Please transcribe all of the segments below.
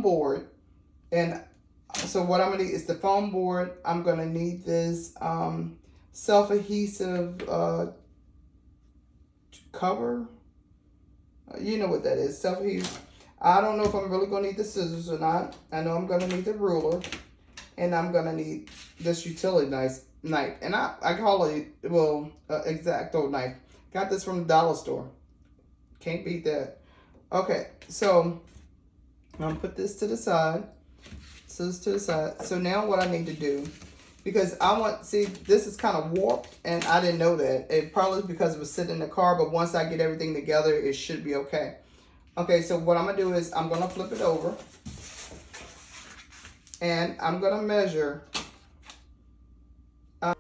board. And so what I'm gonna need is the foam board. I'm gonna need this self-adhesive cover. You know what that is, self-adhesive. I don't know if I'm really gonna need the scissors or not. I know I'm gonna need the ruler, and I'm gonna need this utility knife. And I call it, well, X-Acto knife. Got this from the dollar store. Can't beat that. Okay, so I'm gonna put this to the side. Scissors to the side. So now what I need to do, because I want, see, this is kind of warped, and I didn't know that. It probably because it was sitting in the car, but once I get everything together, it should be okay. Okay, so what I'm gonna do is I'm gonna flip it over, and I'm gonna measure. I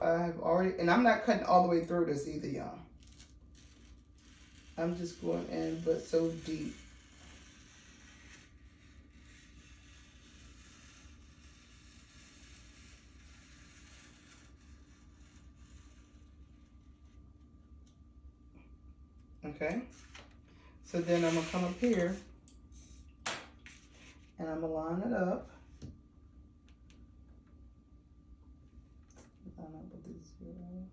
have already, and I'm not cutting all the way through this either, y'all. I'm just going in, but so deep. Okay, so then I'm gonna come up here and I'm gonna line it up. Line up with this zero.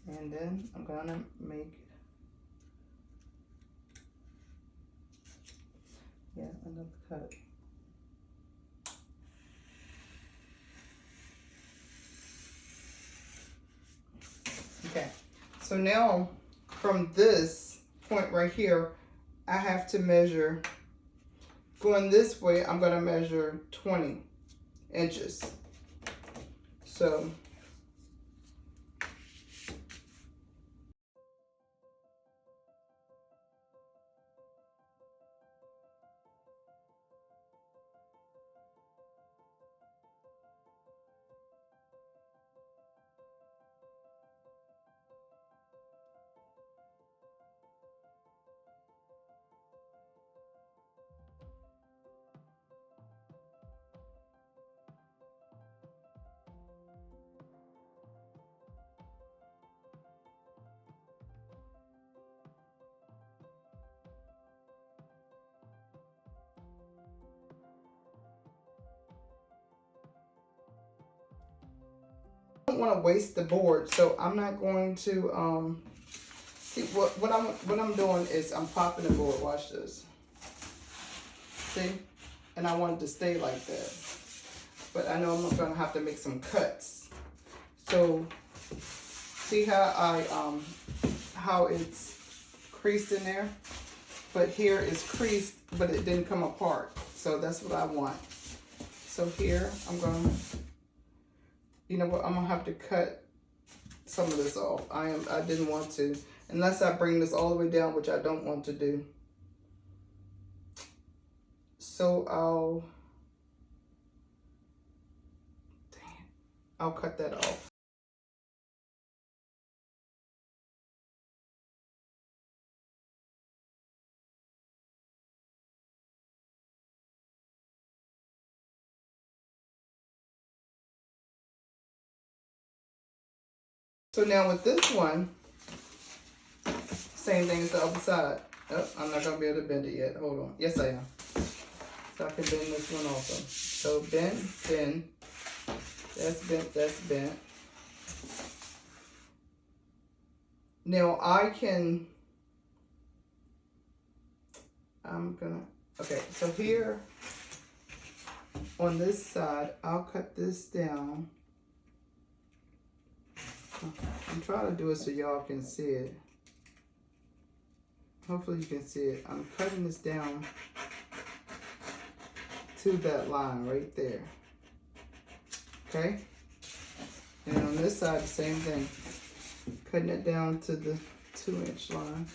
And then I'm gonna make, another cut. Okay, so now from this point right here, I have to measure, going this way, I'm gonna measure 20 inches. So I don't want to waste the board, so I'm not going to see what I'm doing is I'm popping the board. Watch this. See, and I want it to stay like that, but I know I'm gonna have to make some cuts. So see how how it's creased in there, but here is creased, but it didn't come apart. So that's what I want. So here I'm gonna. You know what, I'm gonna have to cut some of this off. I didn't want to, unless I bring this all the way down, which I don't want to do. So I'll cut that off. So now with this one, same thing as the other side. Oh, I'm not gonna be able to bend it yet. Hold on. Yes, I am. So I can bend this one also. So bend, bend. That's bent, that's bent. Now okay, so here on this side, I'll cut this down. I'm trying to do it so y'all can see it. Hopefully you can see it. I'm cutting this down to that line right there. Okay? And on this side, the same thing. Cutting it down to the 2-inch line.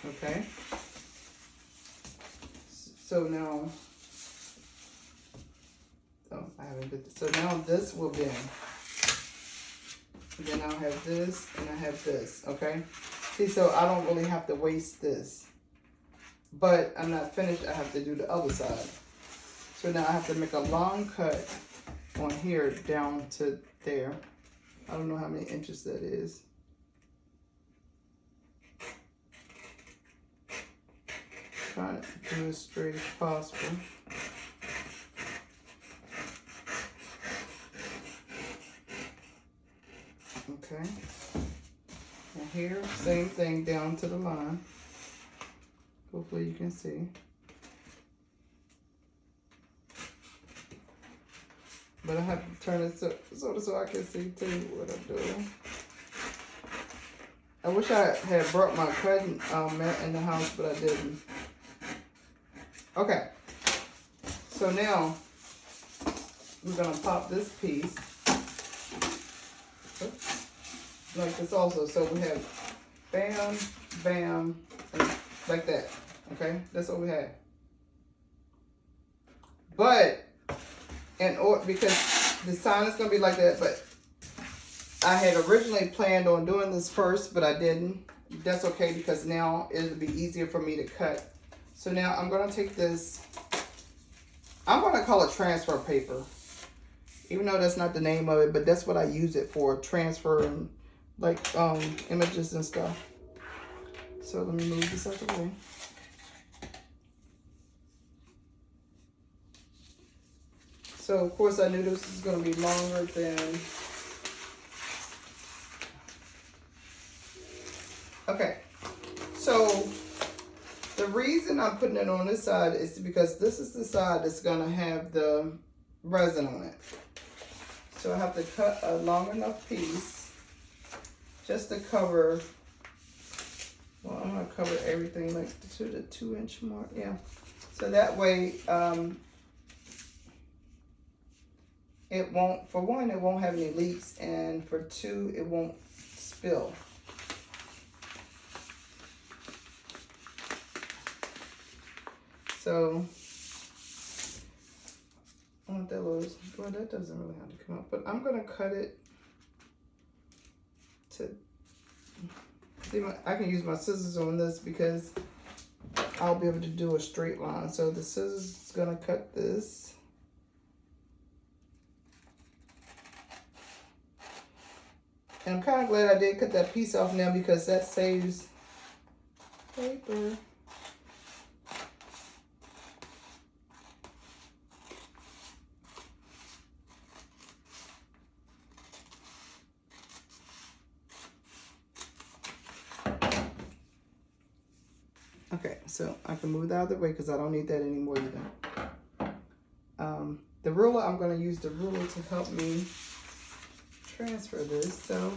Okay, so now haven't did this. So now this will bend. And then I'll have this and I have this, okay? See, so I don't really have to waste this. But I'm not finished, I have to do the other side. So now I have to make a long cut on here down to there. I don't know how many inches that is. Trying to do as straight as possible. Okay. And here, same thing down to the line. Hopefully you can see. But I have to turn it so I can see too what I'm doing. I wish I had brought my cutting mat in the house, but I didn't. Okay. So now we're gonna pop this piece. Oops. Like this also. So we have bam, bam, and like that. Okay, that's what we have. But because the sign is gonna be like that, but I had originally planned on doing this first, but I didn't. That's okay because now it'll be easier for me to cut. So now I'm gonna take this. I'm gonna call it transfer paper, even though that's not the name of it, but that's what I use it for, transferring like images and stuff. So let me move this out of the way. So of course I knew this was going to be longer than, okay, so the reason I'm putting it on this side is because this is the side that's going to have the resin on it. So I have to cut a long enough piece just to cover, well, I'm going to cover everything like to the 2-inch mark, yeah. So that way, it won't, for one, it won't have any leaks, and for two, it won't spill. So, I want that little, well, that doesn't really have to come up, but I'm going to cut it to, see, I can use my scissors on this because I'll be able to do a straight line. So the scissors is going to cut this. And I'm kind of glad I did cut that piece off now because that saves paper. Okay, so I can move that out of the way because I don't need that anymore either. The ruler, I'm going to use the ruler to help me transfer this. So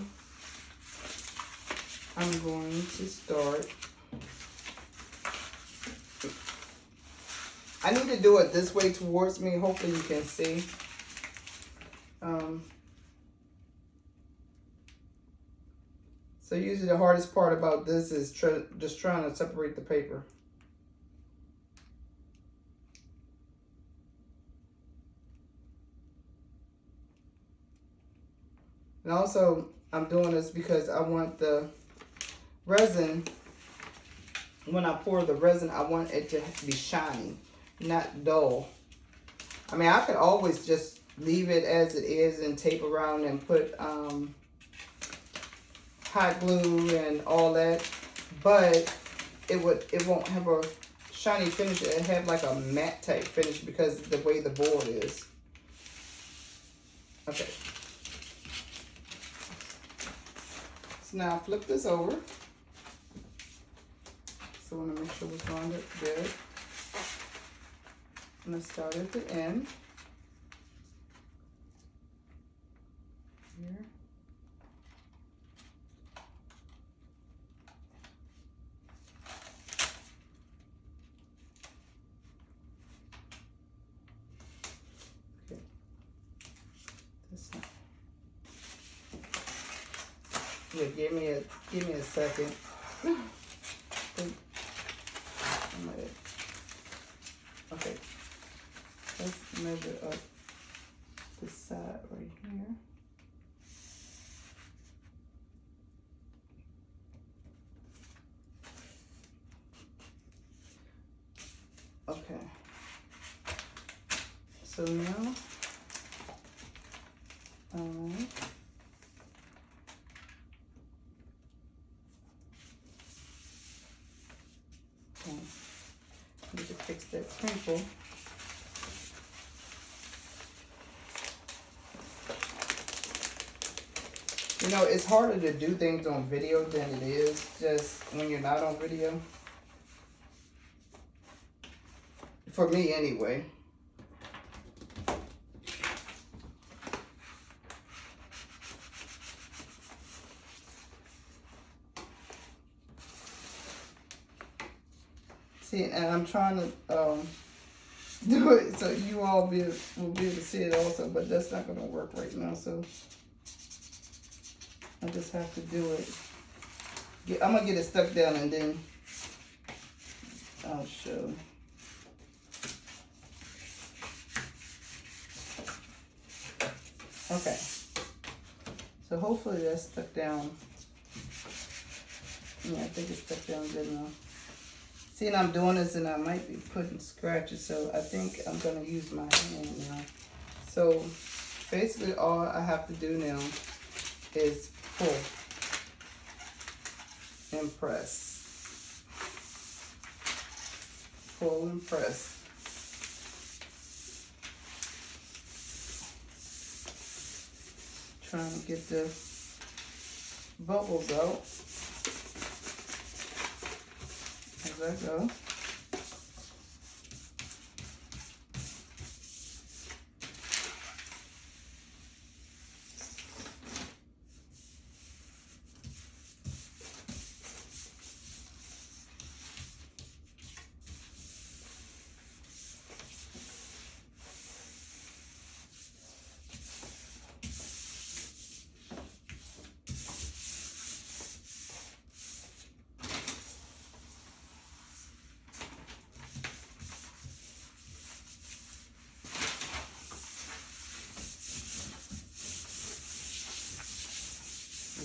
I'm going to start. I need to do it this way towards me. Hopefully you can see. So usually the hardest part about this is just trying to separate the paper. And also, I'm doing this because I want the resin, when I pour the resin, I want it to be shiny, not dull. I mean, I could always just leave it as it is and tape around and put hot glue and all that, but it won't have a shiny finish. It have like a matte type finish because of the way the board is. Okay. So now I flip this over. So I want to make sure it's lined up good. I'm going to start at the end. Here. Okay. This one. Yeah, give me a second. Okay. Let's measure up side right here. Okay. So now, okay. Need to fix that crinkle. You know, it's harder to do things on video than it is just when you're not on video. For me, anyway. See, and I'm trying to do it so you all will be able to see it also, but that's not going to work right now, so I just have to do it. Yeah, I'm going to get it stuck down and then I'll show. Okay, so hopefully that's stuck down. Yeah, I think it's stuck down good enough. See, and I'm doing this and I might be putting scratches, so I think I'm going to use my hand now. So basically all I have to do now is pull and press. Pull and press. Trying to get the bubbles out as I go.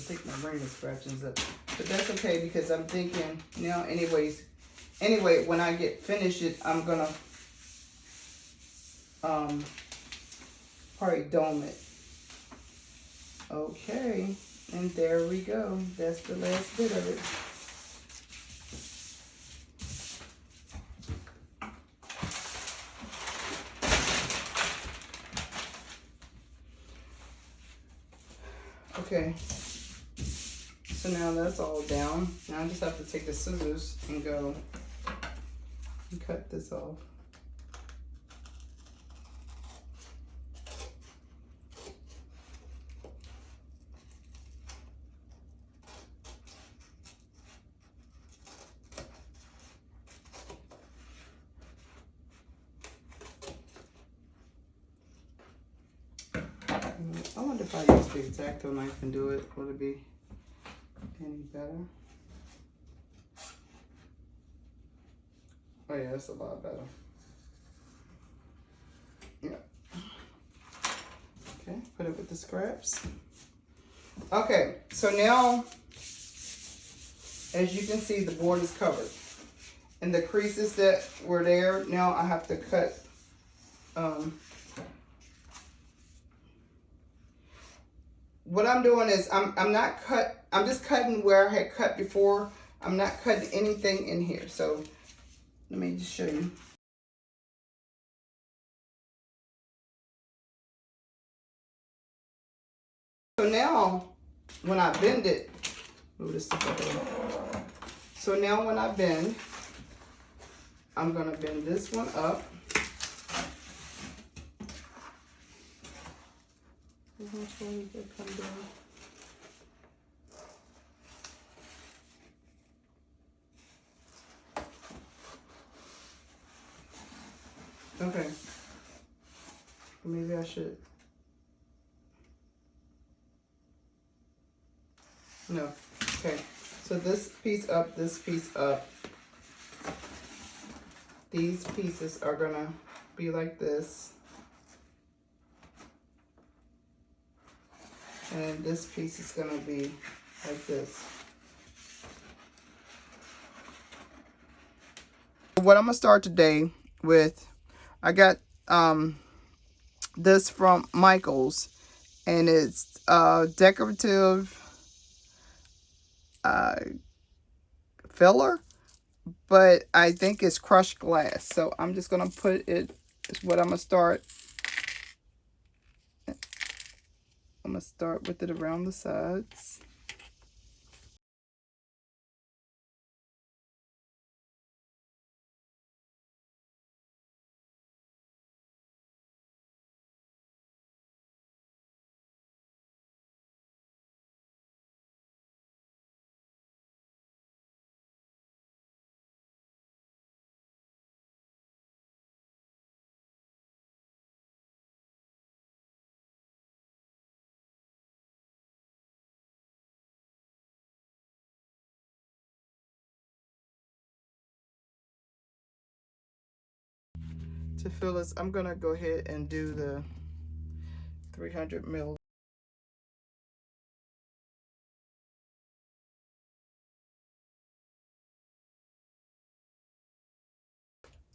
Take my ring scratchings up, but that's okay because I'm thinking now anyway, when I get finished it, I'm gonna probably dome it. Okay, and there we go. That's the last bit of it. Okay. So now that's all down. Now I just have to take the scissors and go and cut this off. I wonder if I use the X-Acto knife and do it, would it be any better? Oh yeah, it's a lot better. Yeah. Okay, put it with the scraps. Okay, so now, as you can see, the board is covered. And the creases that were there, now I have to cut, what I'm doing is I'm just cutting where I had cut before. I'm not cutting anything in here. So let me just show you. So now when I bend it, move this stuff over. So now when I bend, I'm gonna bend this one up. Okay. Maybe I should. No. Okay. So this piece up, this piece up. These pieces are gonna be like this. And this piece is going to be like this. What I'm going to start today with, I got this from Michael's, and it's decorative filler, but I think it's crushed glass. So I'm just going to put it, is what I'm going to start. I'm going to start with it around the sides. To fill this, I'm going to go ahead and do the 300 mil.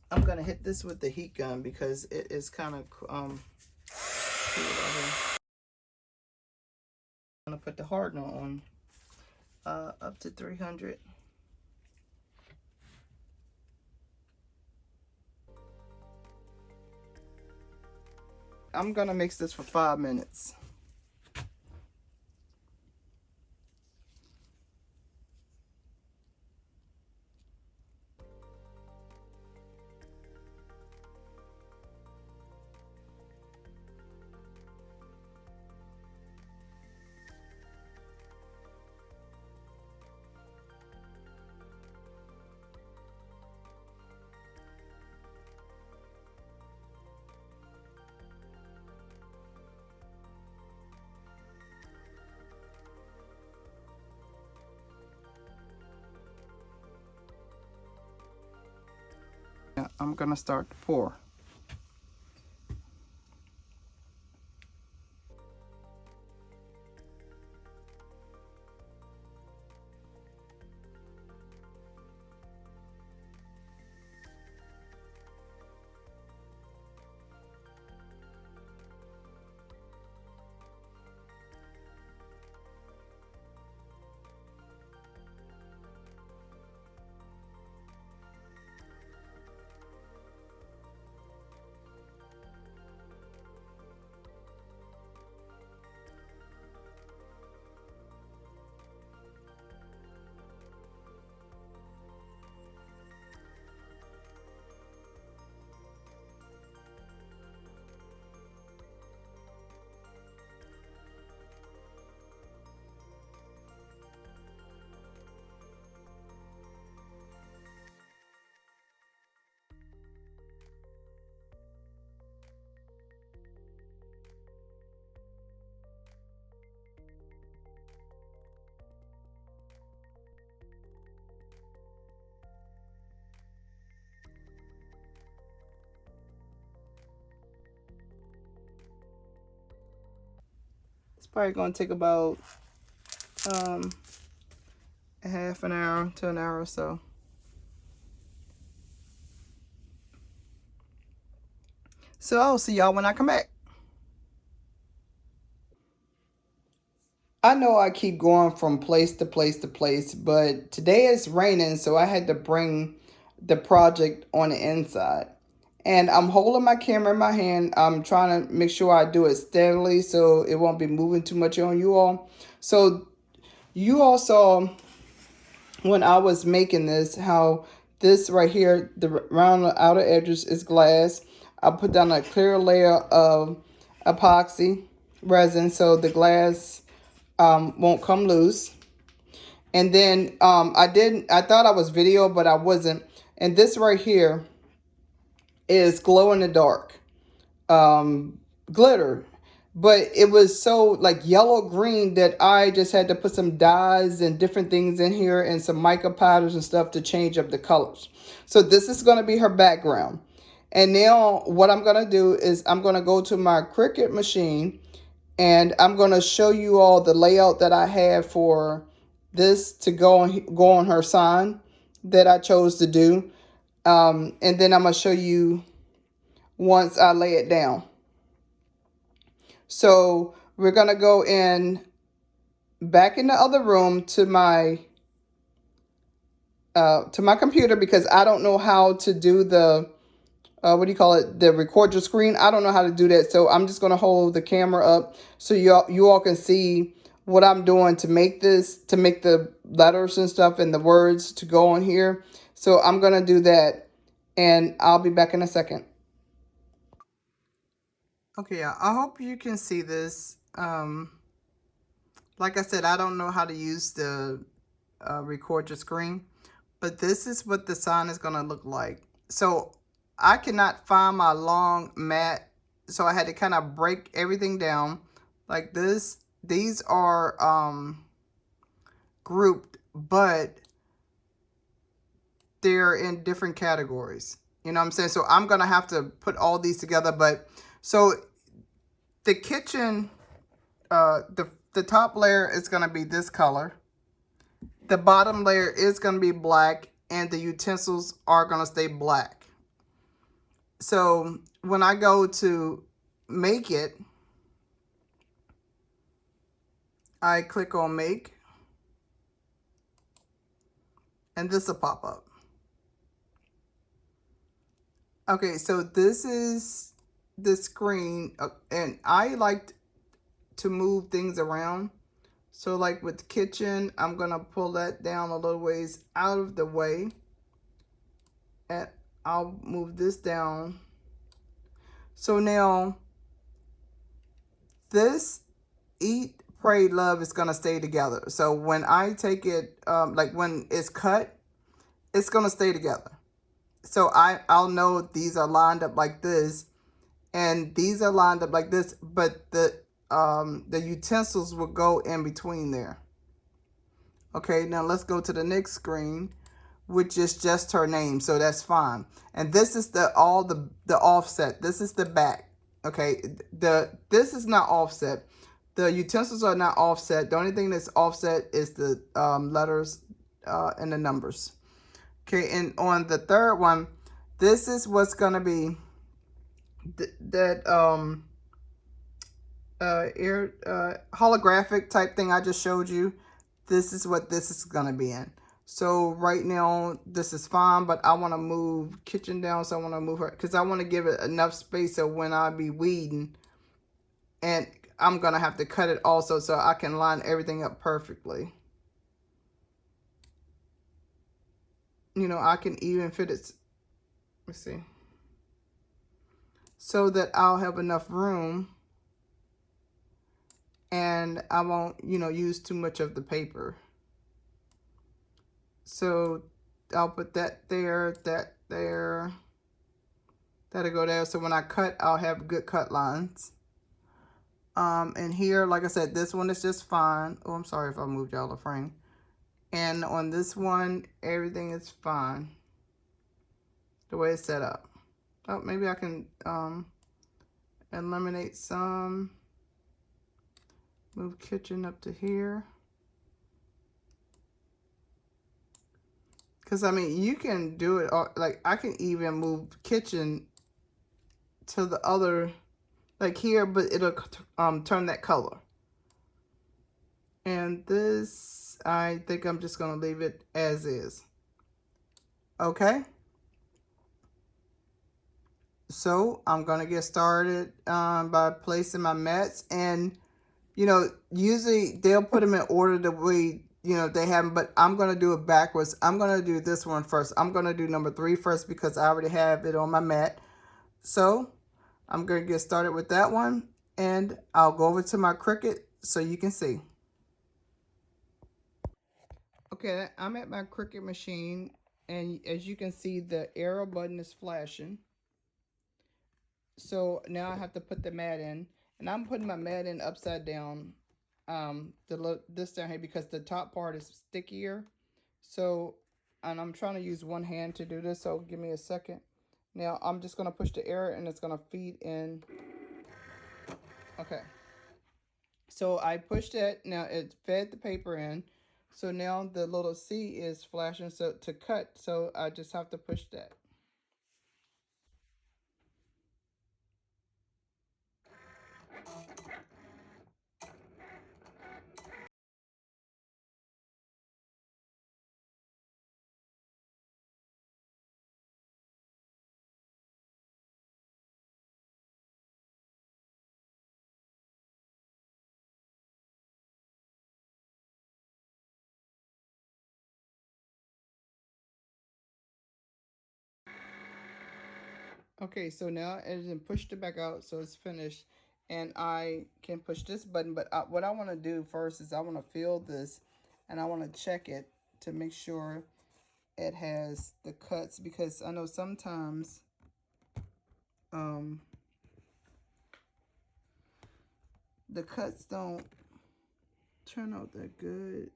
I'm going to hit this with the heat gun because it is kind of cool out here. I'm going to put the hardener on up to 300. I'm going to mix this for 5 minutes. I'm going to start to pour. It's probably going to take about a half an hour to an hour or so. So I'll see y'all when I come back. I know I keep going from place to place to place, but today it's raining, so I had to bring the project on the inside. And I'm holding my camera in my hand. I'm trying to make sure I do it steadily so it won't be moving too much on you all. So you all saw when I was making this how this right here, the round outer edges is glass. I put down a clear layer of epoxy resin so the glass won't come loose. And then I thought I was video, but I wasn't. And this right here is glow in the dark glitter, but it was so like yellow green that I just had to put some dyes and different things in here and some mica powders and stuff to change up the colors. So this is going to be her background. And now what I'm going to do is I'm going to go to my Cricut machine And I'm going to show you all the layout that I have for this to go on her sign that I chose to do. And then I'm going to show you once I lay it down. So we're going to go in back in the other room to my computer, because I don't know how to do the what do you call it, the record your screen. I don't know how to do that, so I'm just going to hold the camera up so you all can see what I'm doing to make this, to make the letters and stuff and the words to go on here. So I'm going to do that, and I'll be back in a second. Okay, I hope you can see this. Like I said, I don't know how to use the record your screen, but this is what the sign is going to look like. So I cannot find my long mat, so I had to kind of break everything down like this. These are grouped, but they're in different categories. You know what I'm saying? So I'm going to have to put all these together. But so the kitchen, the top layer is going to be this color. The bottom layer is going to be black, and the utensils are going to stay black. So when I go to make it, I click on make, and this will pop up. Okay, so this is the screen, and I like to move things around. So like with the kitchen, I'm going to pull that down a little ways out of the way, and I'll move this down. So now this Eat, Pray, Love is going to stay together. So when I take it, like when it's cut, it's going to stay together. So I'll know these are lined up like this, and these are lined up like this, but the utensils will go in between there. Okay, now let's go to the next screen, which is just her name, so that's fine. And this is the offset. This is the back. Okay, this is not offset. The utensils are not offset. The only thing that's offset is the letters and the numbers. Okay, and on the third one, this is what's gonna be holographic type thing I just showed you. This is what this is gonna be in. So right now this is fine, but I want to move kitchen down, so I want to move her because I want to give it enough space so when I be weeding, and I'm gonna have to cut it also so I can line everything up perfectly. You know, I can even fit it, let's see, so that I'll have enough room and I won't, use too much of the paper. So I'll put that there, that there, that'll go there. So when I cut, I'll have good cut lines. And here, like I said, this one is just fine. Oh, I'm sorry if I moved y'all the frame. And on this one, everything is fine. The way it's set up. Oh, maybe I can eliminate some. Move kitchen up to here. Because, I mean, you can do it, like, I can even move kitchen to the other, like here, but it'll turn that color. And this, I think I'm just going to leave it as is. Okay. So I'm going to get started by placing my mats. And, usually they'll put them in order the way, they have them. But I'm going to do it backwards. I'm going to do this one first. I'm going to do number 3 first because I already have it on my mat. So I'm going to get started with that one. And I'll go over to my Cricut so you can see. Okay, I'm at my Cricut machine, and as you can see, the arrow button is flashing. So now I have to put the mat in, and I'm putting my mat in upside down, this down here because the top part is stickier. So, and I'm trying to use one hand to do this, so give me a second. Now I'm just gonna push the arrow, and it's gonna feed in. Okay. So I pushed it. Now it fed the paper in. So now the little C is flashing so to cut. So I just have to push that. Okay, so now it is pushed it back out, so it's finished, and I can push this button. But what I want to do first is I want to fill this, and I want to check it to make sure it has the cuts, because I know sometimes the cuts don't turn out that good.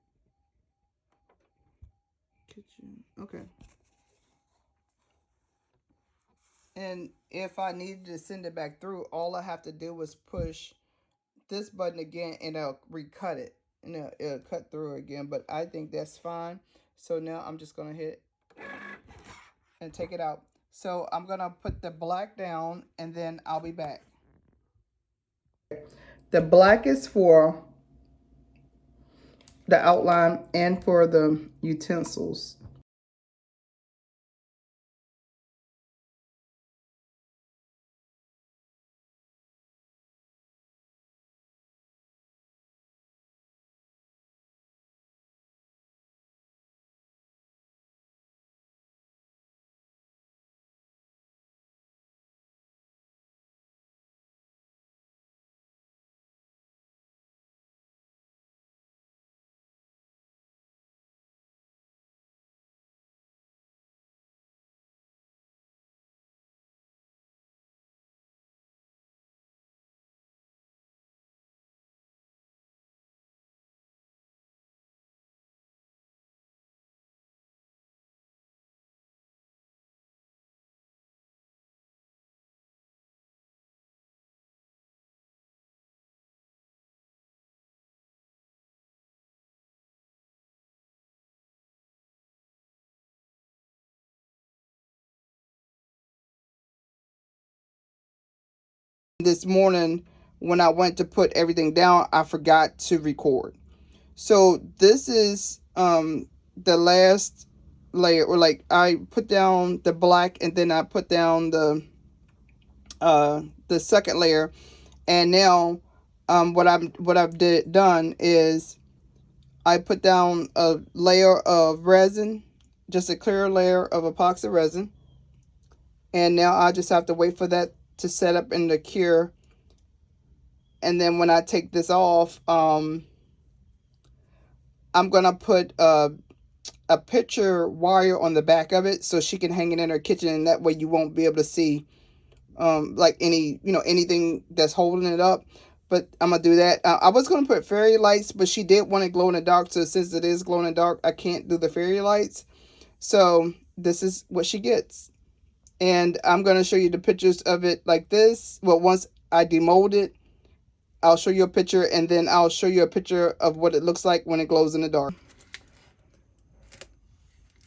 Kitchen, okay. And if I needed to send it back through, all I have to do was push this button again and it'll recut it. And it'll cut through again. But I think that's fine. So now I'm just going to hit and take it out. So I'm going to put the black down and then I'll be back. The black is for the outline and for the utensils. This morning when I went to put everything down, I forgot to record. So this is the last layer, or like I put down the black and then I put down the second layer, and now what I've done is I put down a layer of resin, just a clear layer of epoxy resin, and now I just have to wait for that to set up in the cure. And then when I take this off, I'm gonna put a picture wire on the back of it so she can hang it in her kitchen, and that way you won't be able to see like anything that's holding it up. But I'm gonna do that. I was gonna put fairy lights, but she did want to glow in the dark, so since it is glow in the dark, I can't do the fairy lights. So this is what she gets, and I'm gonna show you the pictures of it like this. Well, once I demold it, I'll show you a picture, and then I'll show you a picture of what it looks like when it glows in the dark.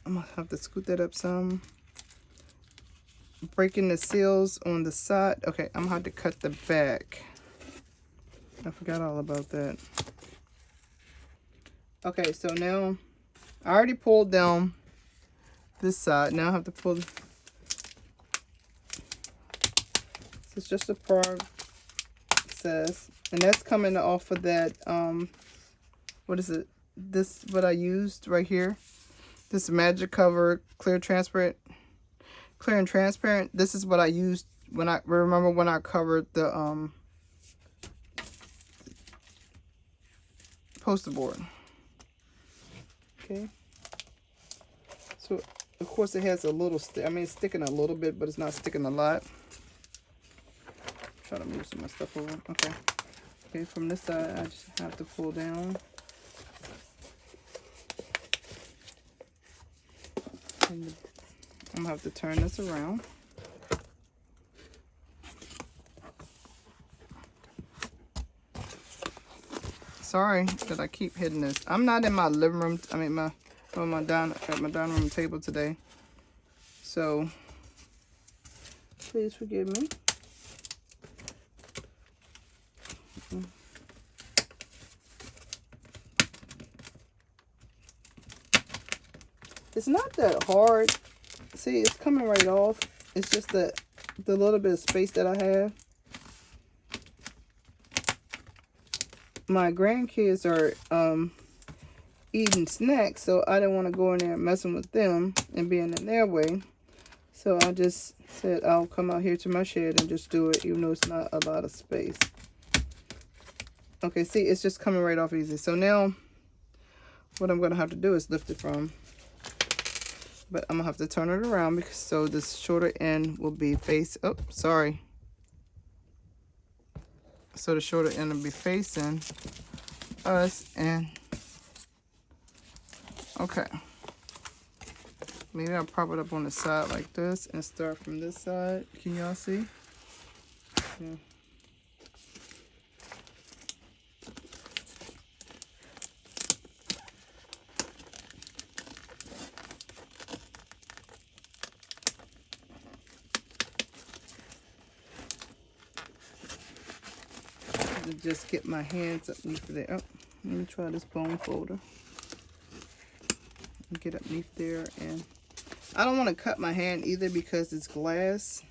I'm gonna have to scoot that up some. Breaking the seals on the side. Okay, I'm gonna have to cut the back. I forgot all about that. Okay, so now I already pulled down this side. Now I have to pull. It's just a process, and that's coming off of that. What is it? This what I used right here. This magic cover, clear and transparent. This is what I used when I covered the poster board. Okay. So of course it has a little it's sticking a little bit, but it's not sticking a lot. Try to move some of my stuff over. Okay. Okay, from this side I just have to pull down. And I'm gonna have to turn this around. sorry that I keep hitting this. I'm not in my living room. I mean, at my dining room table today. So, please forgive me. It's not that hard. See, it's coming right off. It's just the little bit of space that I have. My grandkids are eating snacks, so I didn't want to go in there messing with them and being in their way. So I just said I'll come out here to my shed and just do it, even though it's not a lot of space. Okay, see, it's just coming right off easy. So now what I'm going to have to do is lift it from. But I'm going to have to turn it around because so this shorter end will be face. Oh, sorry. So the shorter end will be facing us. And okay. Maybe I'll prop it up on the side like this and start from this side. Can y'all see? Yeah. Just get my hands underneath there. Oh, let me try this bone folder. Get underneath there, and I don't want to cut my hand either because it's glass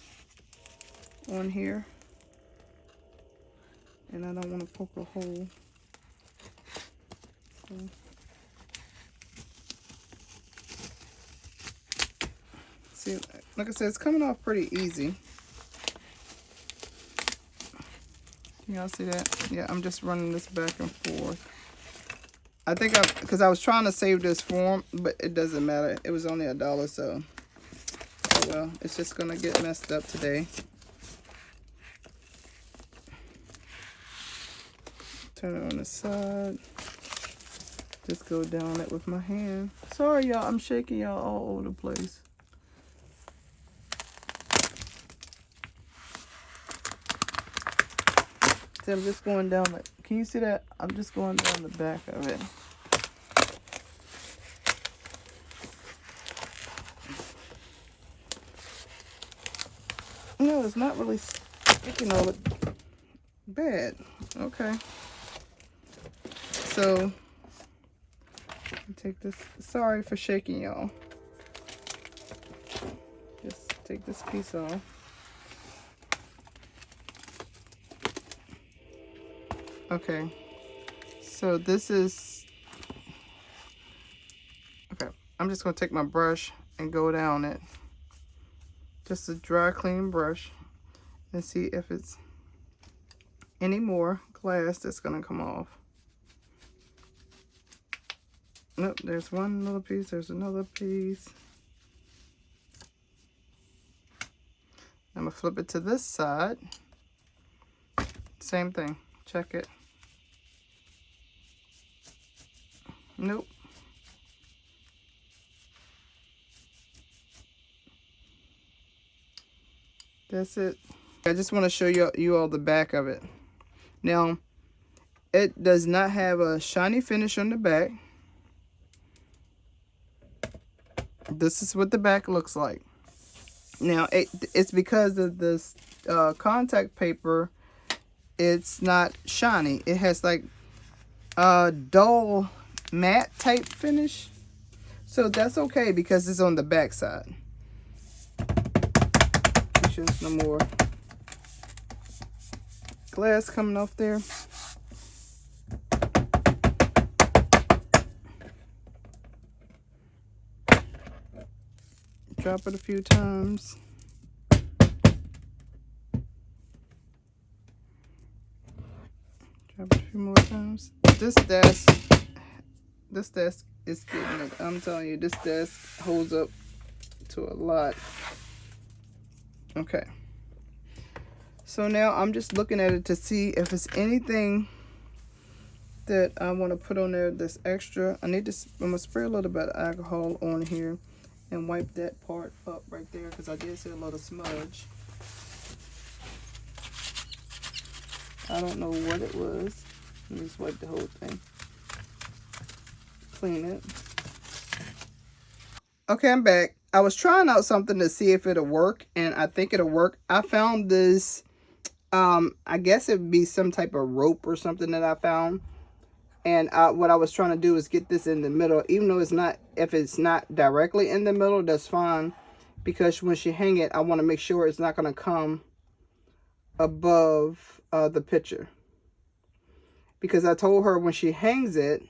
on here, and I don't want to poke a hole. So. See, like I said, it's coming off pretty easy. Can y'all see that? Yeah, I'm just running this back and forth. I think because I was trying to save this form, but it doesn't matter. It was only $1, so oh well. It's just gonna get messed up today. Turn it on the side. Just go down it with my hand. Sorry, y'all. I'm shaking y'all all over the place. See, I'm just going down the, can you see that? I'm just going down the back of it. No, it's not really sticking all it bad. Okay. So, take this, sorry for shaking y'all. Just take this piece off. Okay, so this is, okay, I'm just going to take my brush and go down it. Just a dry, clean brush and see if it's any more glass that's going to come off. Nope, there's one little piece, there's another piece. I'm going to flip it to this side. Same thing, check it. Nope. That's it. I just want to show you all the back of it. Now, it does not have a shiny finish on the back. This is what the back looks like. Now, it's because of this contact paper, it's not shiny. It has like a dull matte type finish, so that's okay because it's on the back side. There's no more glass coming off there. Drop it a few times. Drop it a few more times. This desk is getting it. I'm telling you, this desk holds up to a lot. Okay. So now I'm just looking at it to see if it's anything that I want to put on there that's extra. I'm gonna spray a little bit of alcohol on here and wipe that part up right there because I did see a little smudge. I don't know what it was. Let me just wipe the whole thing. Clean it. Okay, I'm back. I was trying out something to see if it'll work, and I think it'll work. I found this, I guess it would be some type of rope or something that I found. And what I was trying to do is get this in the middle, even though it's not, if it's not directly in the middle, that's fine. Because when she hang it, I want to make sure it's not going to come above the picture. Because I told her when she hangs it,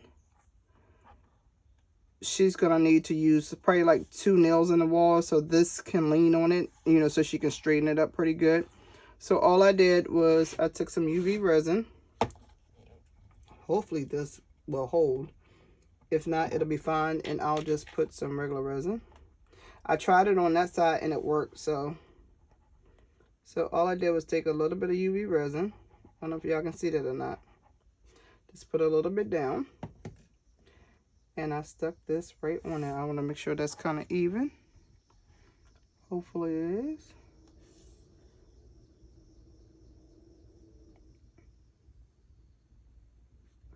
she's going to need to use probably like 2 nails in the wall. So this can lean on it, you know, so she can straighten it up pretty good. So all I did was I took some UV resin. Hopefully this will hold. If not, it'll be fine, and I'll just put some regular resin. I tried it on that side and it worked. So all I did was take a little bit of UV resin. I don't know if y'all can see that or not. Just put a little bit down, and I stuck this right on there. I want to make sure that's kind of even. Hopefully it is.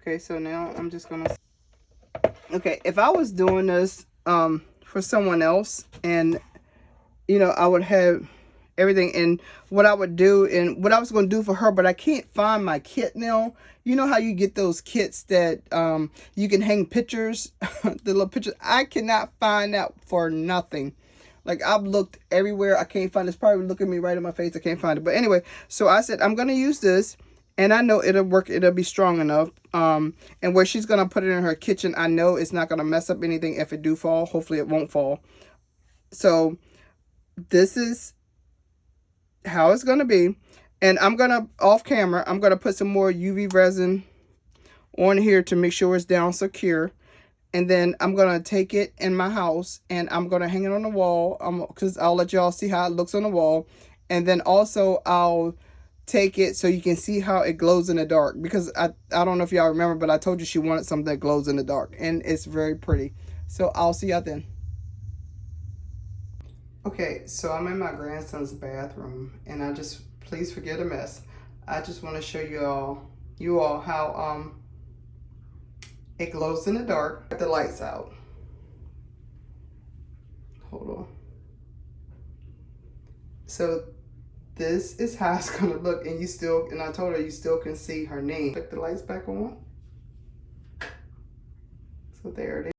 Okay, so now I'm just gonna, okay, if I was doing this for someone else, and you know, I would have everything, and what I would do and what I was going to do for her, but I can't find my kit now. You know how you get those kits that you can hang pictures, the little pictures. I cannot find that for nothing. Like, I've looked everywhere. I can't find it. It's probably looking me right in my face. I can't find it. But anyway, so I said I'm going to use this. And I know it'll work. It'll be strong enough. And where she's going to put it in her kitchen, I know it's not going to mess up anything if it do fall. Hopefully it won't fall. So this is how it's going to be. And I'm going to, off camera, I'm going to put some more UV resin on here to make sure it's down secure. And then I'm going to take it in my house and I'm going to hang it on the wall. Because I'll let y'all see how it looks on the wall. And then also I'll take it so you can see how it glows in the dark, because I don't know if y'all remember, but I told you she wanted something that glows in the dark, and it's very pretty. So I'll see y'all then. Okay, so I'm in my grandson's bathroom, and I just, please forgive the mess. I just want to show you all how it glows in the dark. Get the lights out. Hold on. So this is how it's gonna look, and you still, and I told her you still can see her name. Click the lights back on. So there it is.